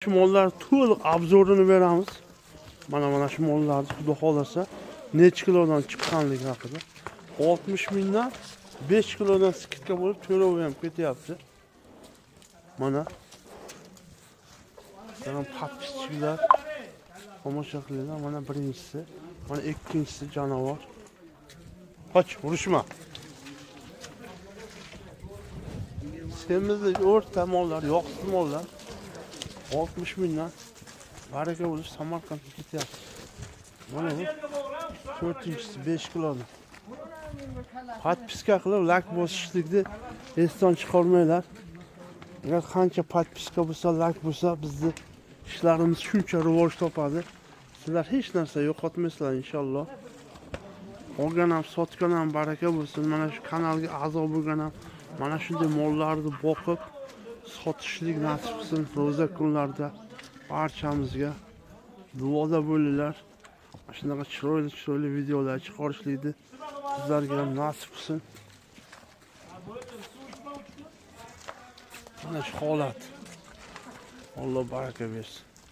shu mollar to'liq obzorini beramiz. Mana shu mollarni xudo xolasa necha kilodan chiqqanligi haqida. 60 mingdan 5 kilodan skidka bo'lib to'lov ham ketyapti. Mana patpischilar tomosha qilinglar. Mana birinchisi, mana ikkinchisi canavar. Qoch, urushma. Semizlik o'rta mollar, yoqsiz mollar 60 mingdan baraka bo'lib Samarqandga ketyapti. Mana bu 4-inchisi 5 kilodan. Patpiska qilib lak bosishlikni esdan chiqarmanglar. Agar qancha patpiska bo'lsa, lak bo'lsa, bizni ishlarimiz shuncha rivoj topadi. Sizlar hech narsa yo'qotmaysizlar inshaalloh. Olgan ham, sotgan ham baraka bo'lsin. Mana shu kanalga a'zo bo'lgan ham mana shunday mollarni boqib sotishlik nasib qilsin. Ro'za kunlarida barchamizga duoda bo'linglar. Shunaqa chiroyli videolar chiqarishlikni sizlarga ham nasib qilsin. Mana shu holat. Alloh baraka bersin.